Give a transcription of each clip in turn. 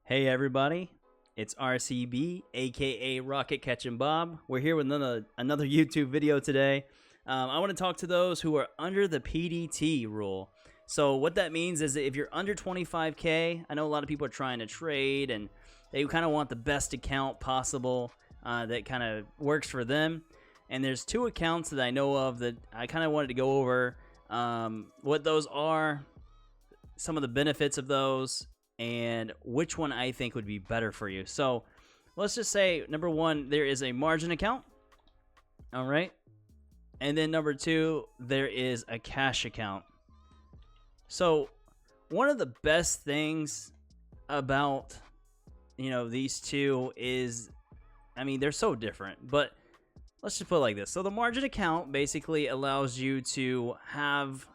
Hey everybody, it's RCB, aka Rocket Catching Bob. We're here with another YouTube video today. I want to talk to those who are under the PDT rule. So what that means is that if you're under 25K, I know a lot of people are trying to trade and they kind of want the best account possible that kind of works for them. And there's two accounts that I know of that I kind of wanted to go over what those are, some of the benefits of those, and which one I think would be better for you. So let's just say, number one, there is a margin account. All right. And then number two, there is a cash account. So one of the best things about, these two is, they're so different, but let's just put it like this. So the margin account basically allows you to have,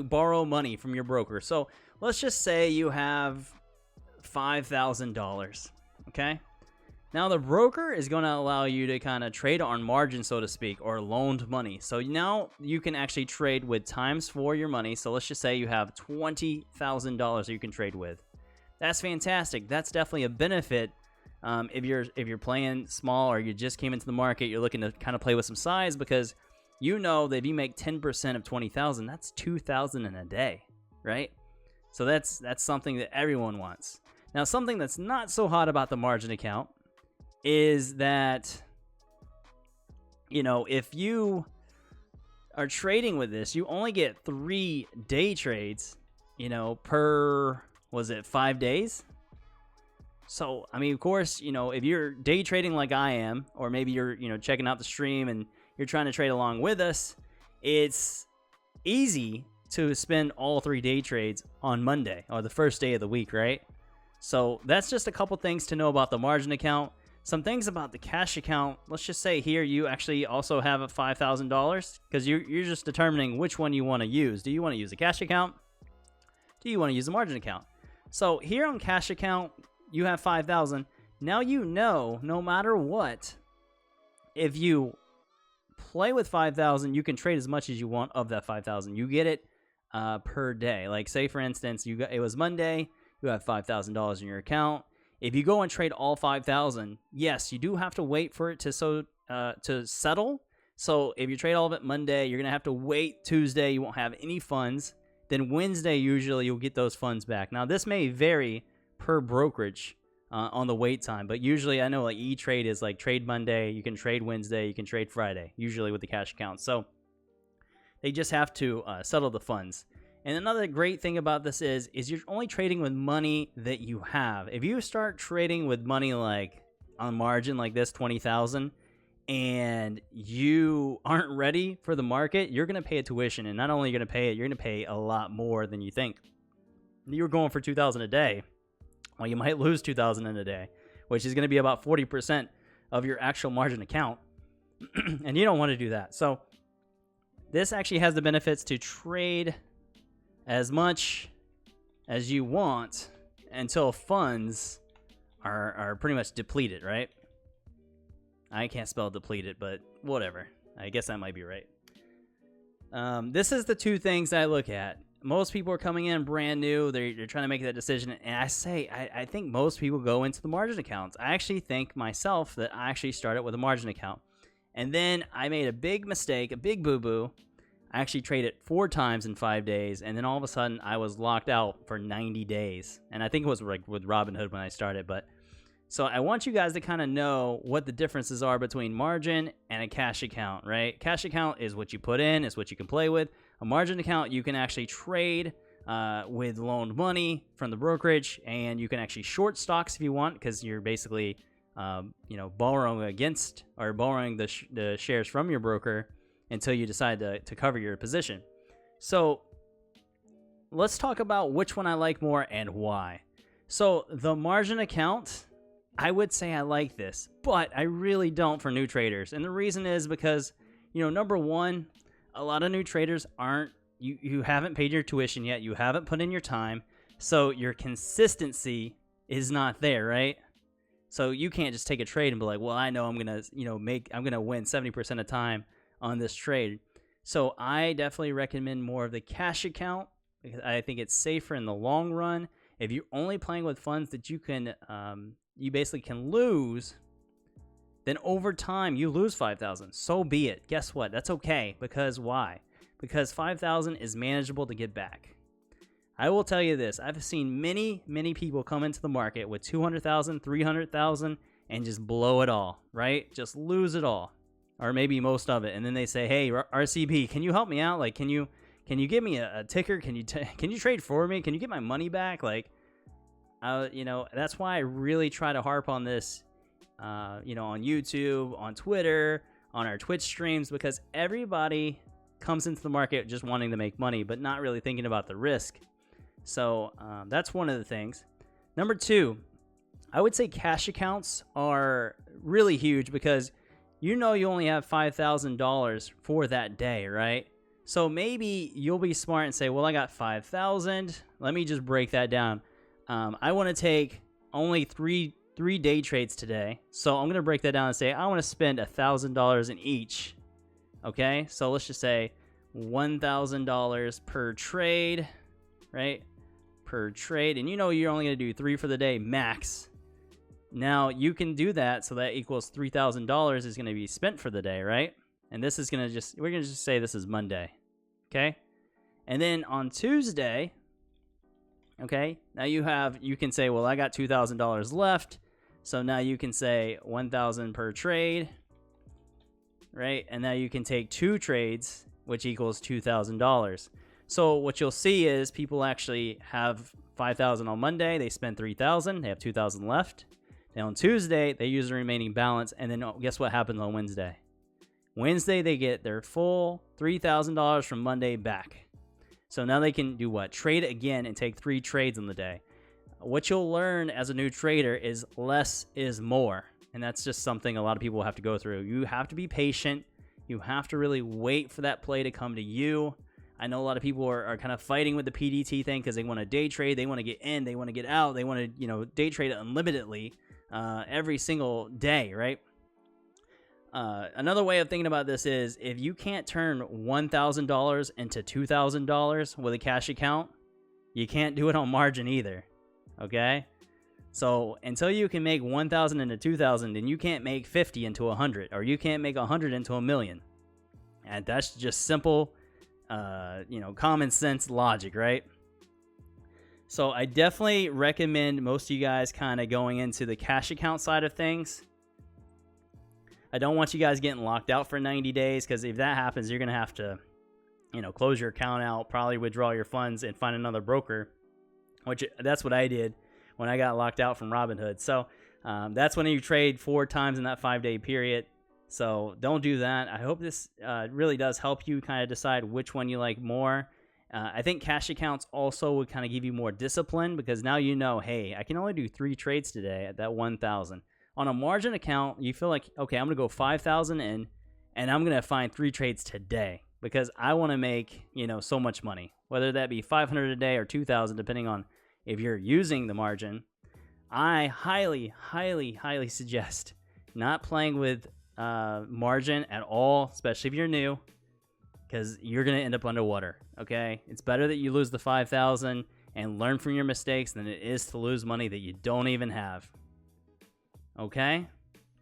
borrow money from your broker. So let's just say you have $5,000, okay? Now the broker is going to allow you to kind of trade on margin, so to speak, or loaned money. So now you can actually trade with times for your money. So let's just say you have $20,000 you can trade with. That's fantastic. That's definitely a benefit if you're playing small or you just came into the market, you're looking to kind of play with some size, because you know that if you make 10% of 20,000, that's 2,000 in a day, right? So that's something that everyone wants. Now, something that's not so hot about the margin account is that, if you are trading with this, you only get 3 day trades, per, 5 days? So, of course, if you're day trading like I am, or maybe you're, checking out the stream and you're trying to trade along with us, it's easy to spend all 3 day trades on Monday or the first day of the week, right? So that's just a couple things to know about the margin account. Some things about the cash account. Let's just say here you actually also have a $5,000, because you're just determining which one you want to use. Do you want to use a cash account? Do you want to use a margin account? So here on cash account, you have 5,000. Now no matter what, if you play with 5,000, you can trade as much as you want of that 5,000. You get it per day. Like, say for instance, it was Monday, you have $5,000 in your account. If you go and trade all 5,000, yes, you do have to wait for it to settle. So if you trade all of it Monday, you're gonna have to wait Tuesday. You won't have any funds. Then Wednesday, usually you'll get those funds back. Now this may vary per brokerage on the wait time, but usually I know like E-Trade is like trade Monday, you can trade Wednesday, you can trade Friday, usually with the cash account. So they just have to settle the funds. And another great thing about this is you're only trading with money that you have. If you start trading with money like on margin like this, 20,000, and you aren't ready for the market, you're going to pay a tuition. And not only are you going to pay it, you're going to pay a lot more than you think. You're going for 2,000 a day. Well, you might lose 2,000 in a day, which is going to be about 40% of your actual margin account. And you don't want to do that. So this actually has the benefits to trade as much as you want until funds are pretty much depleted, right? I can't spell depleted, but whatever. I guess that might be right. This is the two things I look at. Most people are coming in brand new. They're trying to make that decision. And I think most people go into the margin accounts. I actually think myself that I actually started with a margin account. And then I made a big mistake, a big boo-boo. I actually traded 4 times in 5 days. And then all of a sudden I was locked out for 90 days. And I think it was like with Robinhood when I started. But so I want you guys to kind of know what the differences are between margin and a cash account, right? Cash account is what you put in, is what you can play with. A margin account, you can actually trade with loaned money from the brokerage, and you can actually short stocks if you want, because you're basically, borrowing against or borrowing the shares from your broker until you decide to cover your position. So let's talk about which one I like more and why. So the margin account, I would say I like this, but I really don't for new traders. And the reason is because, number one, a lot of new traders you haven't paid your tuition yet. You haven't put in your time. So your consistency is not there, right? So you can't just take a trade and be like, well, I know I'm going to win 70% of the time on this trade. So I definitely recommend more of the cash account, because I think it's safer in the long run. If you're only playing with funds that you can, you basically can lose, then over time you lose 5,000. So be it. Guess what? That's okay. Because why? Because 5,000 is manageable to get back. I will tell you this. I've seen many people come into the market with 200,000, 300,000 and just blow it all, right? Just lose it all, or maybe most of it. And then they say, "Hey, RCB, can you help me out? Like, can you give me a ticker? Can you trade for me? Can you get my money back?" Like, you know, that's why I really try to harp on this, you know, on YouTube, on Twitter, on our Twitch streams, because everybody comes into the market just wanting to make money, but not really thinking about the risk. So that's one of the things. Number two, I would say cash accounts are really huge because you know you only have $5,000 for that day, right? So maybe you'll be smart and say, well, I got 5,000. Let me just break that down. I want to take only three day trades today. So I'm going to break that down and say I want to spend $1,000 in each. Okay, so let's just say $1,000 per trade, right? Per trade. And you know you're only going to do 3 for the day max. Now you can do that, so that equals $3,000 is going to be spent for the day, right? And this is going to we're going to just say this is Monday. Okay? And then on Tuesday, okay, now you can say, well, I got $2,000 left. So now you can say 1,000 per trade, right? And now you can take 2 trades, which equals $2,000. So what you'll see is people actually have 5,000 on Monday. They spend 3,000. They have 2,000 left. Then on Tuesday, they use the remaining balance. And then guess what happens on Wednesday? Wednesday, they get their full $3,000 from Monday back. So now they can do what? Trade again and take 3 trades in the day. What you'll learn as a new trader is less is more. And that's just something a lot of people have to go through. You have to be patient. You have to really wait for that play to come to you. I know a lot of people are kind of fighting with the PDT thing because they want to day trade. They want to get in. They want to get out. They want to, you know, day trade unlimitedly every single day, right? Another way of thinking about this is if you can't turn $1,000 into $2,000 with a cash account, you can't do it on margin either. Okay? So until you can make 1,000 into 2,000, then you can't make 50 into 100, or you can't make 100 into a million. And that's just simple, you know, common sense logic, right? So I definitely recommend most of you guys kind of going into the cash account side of things. I don't want you guys getting locked out for 90 days, because if that happens, you're going to have to, you know, close your account out, probably withdraw your funds and find another broker, which that's what I did when I got locked out from Robinhood. So that's when you trade 4 times in that 5-day period. So don't do that. I hope this really does help you kind of decide which one you like more. I think cash accounts also would kind of give you more discipline, because now you know, hey, I can only do 3 trades today at that 1,000. On a margin account, you feel like, okay, I'm going to go 5,000 in, and I'm going to find 3 trades today because I want to make, you know, so much money, whether that be 500 a day or 2,000, depending on if you're using the margin. I highly suggest not playing with margin at all, especially if you're new, because you're going to end up underwater, okay? It's better that you lose the 5,000 and learn from your mistakes than it is to lose money that you don't even have. Okay,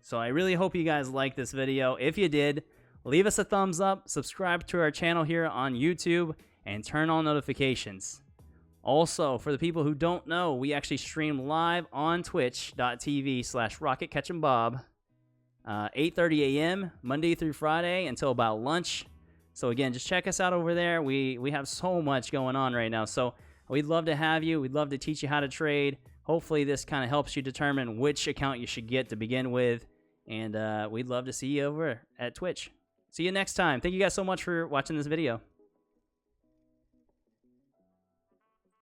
so I really hope you guys liked this video. If you did, leave us a thumbs up, subscribe to our channel here on YouTube, and turn on notifications. Also, for the people who don't know, we actually stream live on twitch.tv/RocketCatchingBob, 8:30 a.m. Monday through Friday until about lunch. So again, just check us out over there. We have so much going on right now. So we'd love to have you. We'd love to teach you how to trade. Hopefully this kind of helps you determine which account you should get to begin with. And we'd love to see you over at Twitch. See you next time. Thank you guys so much for watching this video.